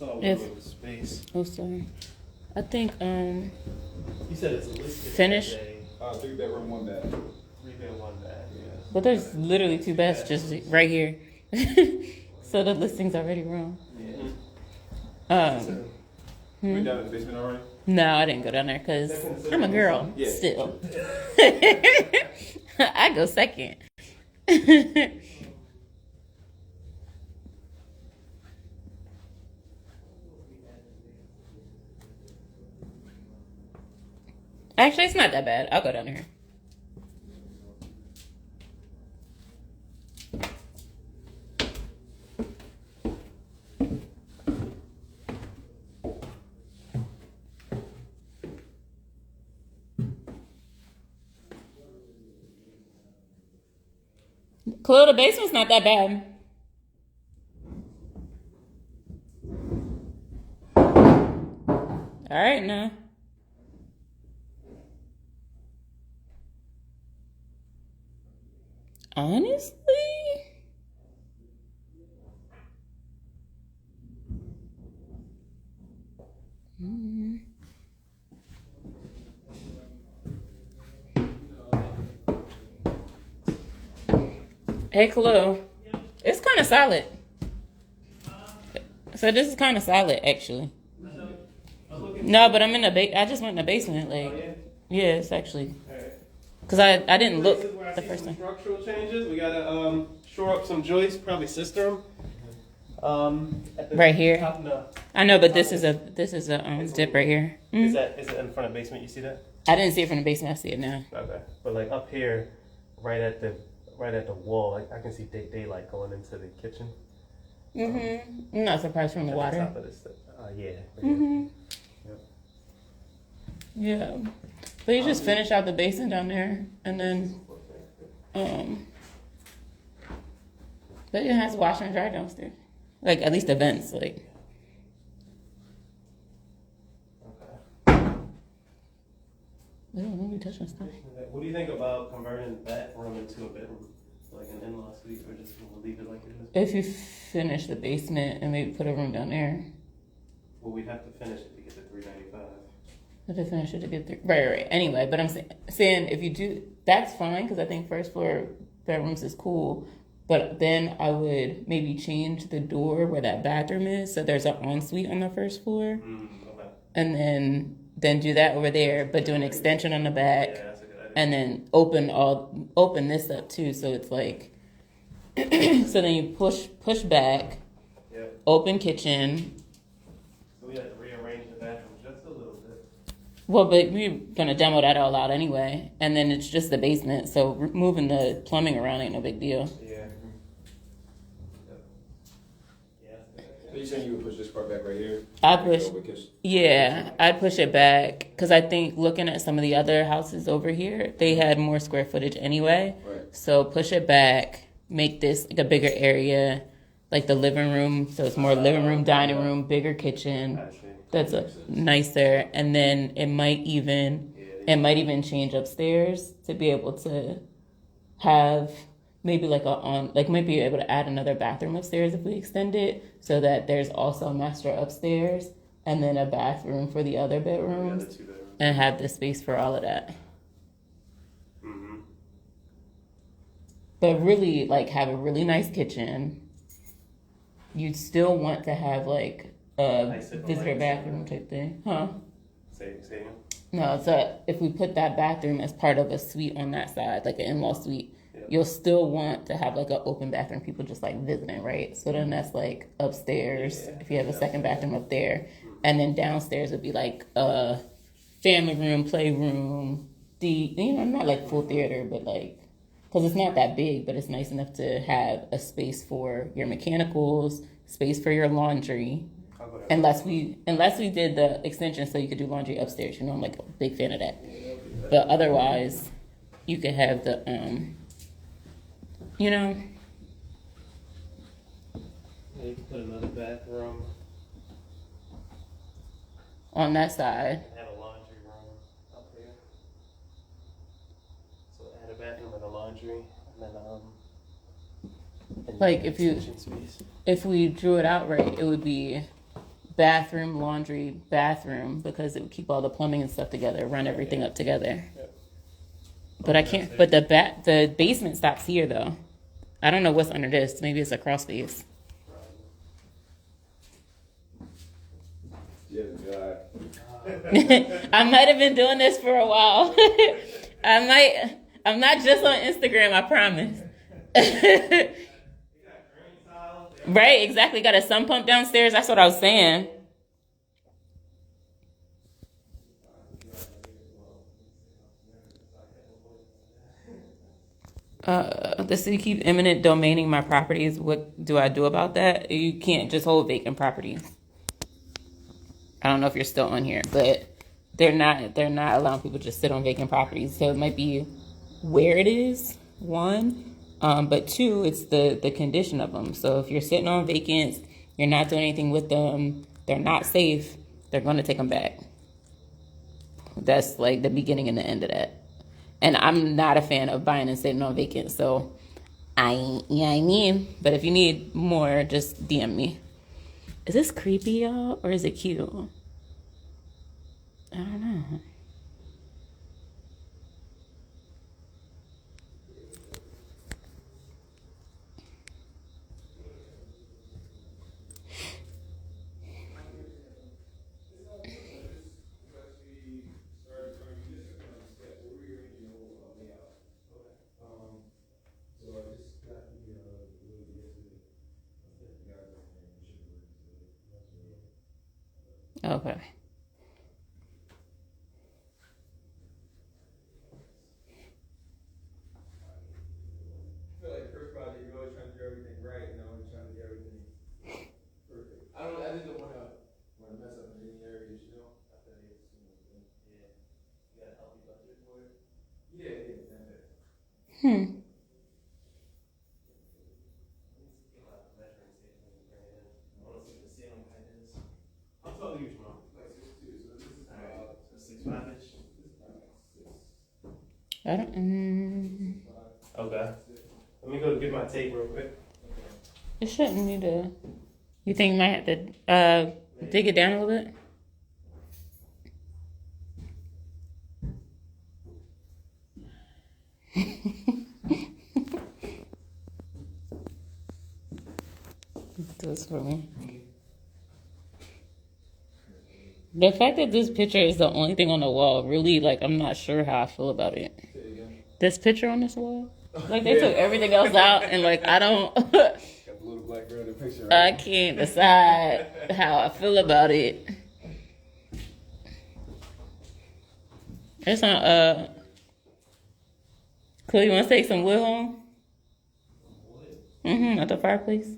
saw a little bit of space. Oh, sorry. I think You said it's a listed finish. 3 bedroom, 1 bath. 3 bed, 1 bath. Yeah. But there's literally 2 baths just right here. So the listing's already wrong. Yeah. You went down in the basement already? No, I didn't go down there because I'm a girl still. I go second. Actually, it's not that bad. I'll go down there. Cool, the basement's not that bad. All right, now. Honestly, hey, Khalil, it's kind of solid. So this is kind of solid, actually. No, but I'm in the I just went in the basement, like, yeah, it's actually. Because I didn't look the first time. Structural changes. We gotta shore up some joists, probably sister them. Right here. Top, no. I know, but this is a dip right here. Is it in front of the basement? You see that? I didn't see it from the basement. I see it now. Okay, but like up here, right at the wall, I can see daylight going into the kitchen. I'm not surprised from the water. Top of this, yeah. Yep. Yeah, but you just finish out the basin down there, and then but it has washer and dry downstairs. Like at least the vents, like. I don't know, we touching stuff. What do you think about converting the back room into a bedroom, like an in-law suite, or just leave it like it is? If you finish the basement and maybe put a room down there. Well, we'd have to finish it to get to $395. Have to finish it to get there. Right. Anyway, but I'm saying if you do, that's fine because I think first floor bedrooms is cool. But then I would maybe change the door where that bathroom is, so there's an ensuite on the first floor, Okay. and then do that over there, but do an extension on the back, Yeah, that's a good idea. and then open this up too, so it's like, so then you push back, Yep. open kitchen. So we had to rearrange the bathroom just a little bit. Well, but we're gonna demo that all out anyway, and then it's just the basement, so moving the plumbing around ain't no big deal. Yeah. So you saying you would push this part back right here? I'd push it back because I think looking at some of the other houses over here, they had more square footage anyway. Right. So push it back, make this like a bigger area, like the living room. So it's more living room, dining room, bigger kitchen. I see. That's nicer, and then it might even change upstairs to be able to have. Maybe might be able to add another bathroom upstairs if we extend it, so that there's also a master upstairs and then a bathroom for the other bedrooms, The 2 bedrooms. and have the space for all of that. Mm-hmm. But really, like, have a really nice kitchen. You'd still want to have like a visitor bathroom type thing, huh? Say again. No, so if we put that bathroom as part of a suite on that side, like an in-law suite. You'll still want to have like an open bathroom, people just like visiting, right? So then that's like upstairs, if you have a second bathroom up there. And then downstairs would be like a family room, playroom, not like full theater, but like, because it's not that big, but it's nice enough to have a space for your mechanicals, space for your laundry. Unless we did the extension so you could do laundry upstairs. I'm like a big fan of that. But otherwise, you could have the, Yeah, you can put another bathroom. on that side. Have a laundry room up here. So add a bathroom and a laundry, and then Like, if you- kitchen space. If we drew it out right, it would be bathroom, laundry, bathroom, because it would keep all the plumbing and stuff together, run everything up together. But I can't. But the basement stops here though. I don't know what's under this. Maybe it's a crawl space. Yeah, God. I might have been doing this for a while. I'm not just on Instagram, I promise. Right, exactly. Got a sump pump downstairs. That's what I was saying. The city keep eminent domaining my properties. What do I do about that? You can't just hold vacant properties. I don't know if you're still on here, but they're not allowing people to just sit on vacant properties. So it might be where it is, one, but two, it's the condition of them. So if you're sitting on vacants, you're not doing anything with them, they're not safe, they're going to take them back. That's like the beginning and the end of that. And I'm not a fan of buying and sitting on vacant, so I mean. But if you need more, just DM me. Is this creepy, y'all, or is it cute? I don't know. Okay. I feel like first project, you're always trying to do everything right, and always trying to do everything perfect. I just don't wanna mess up in any areas, you know? I feel like it's, yeah. You got a healthy budget for it? Yeah, definitely. How tall are you, Jamal? Like 6'2", so this is about 6'5"-ish. I don't. Okay. Let me go get my tape real quick. It shouldn't need to. You think you might have to dig it down a little bit? Do this for me. The fact that this picture is the only thing on the wall, really, like, I'm not sure how I feel about it. This picture on this wall? Like, they took everything else out, and, like, I don't... Got the little black girl in the picture, right? I can't decide how I feel about it. It's not, Chloe, you want to take some wood home? At the fireplace.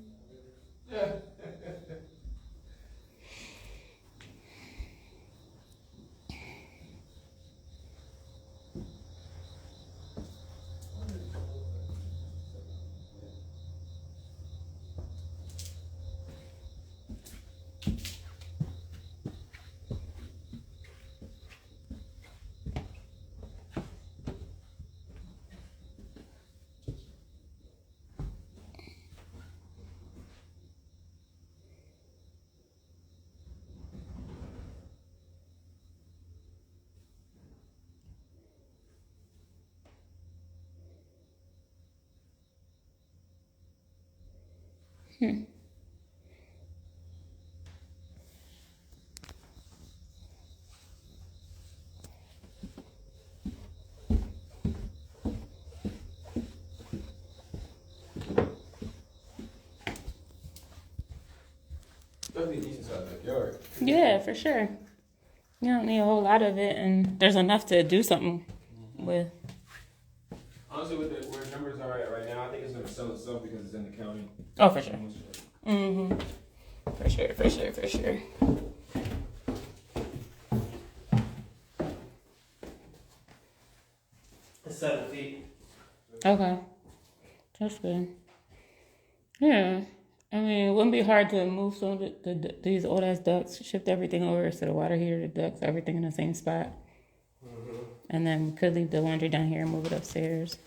Definitely a decent sized backyard. Yeah, for sure. You don't need a whole lot of it, and there's enough to do something with. Honestly, with where numbers are at right now, I think it's gonna sell itself because it's in the county. Oh, for sure. For sure. It's 7 feet. Okay. That's good. Yeah. I mean, it wouldn't be hard to move some of these old ass ducts, shift everything over so the water heater, the ducts, everything in the same spot. And then we could leave the laundry down here and move it upstairs.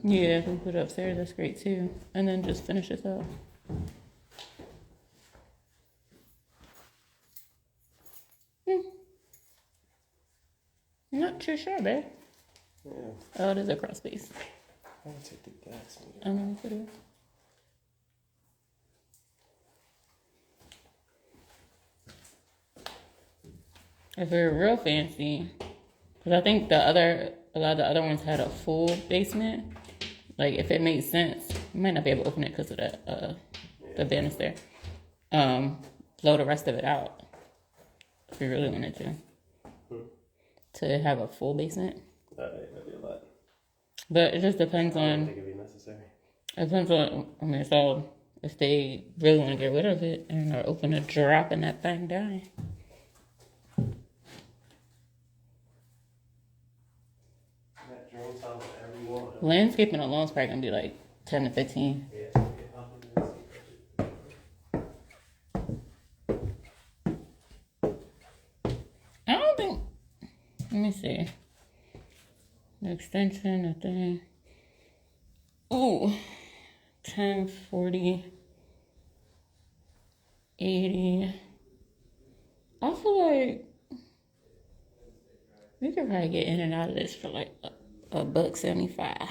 Yeah, if we put it upstairs, that's great too. And then just finish this up. not too sure, babe. Yeah. Oh, it is a crawl space. I would take the gas meter. I know what it is. If we were real fancy, because I think a lot of the other ones had a full basement. Like, if it made sense, you might not be able to open it because of the banister. Blow the rest of it out if you really wanted to. To have a full basement. That'd be a lot. But it just depends I don't on. think it'd be necessary. It depends on. I mean, so if they really want to get rid of it and are open to dropping that thing down. That drone tile for every wall. Landscaping alone is probably gonna be like 10 to 15. Yeah. I don't think. Let me see. The extension, the thing. Ooh. 10, 40, 80. I feel like we could probably get in and out of this for like $1.75.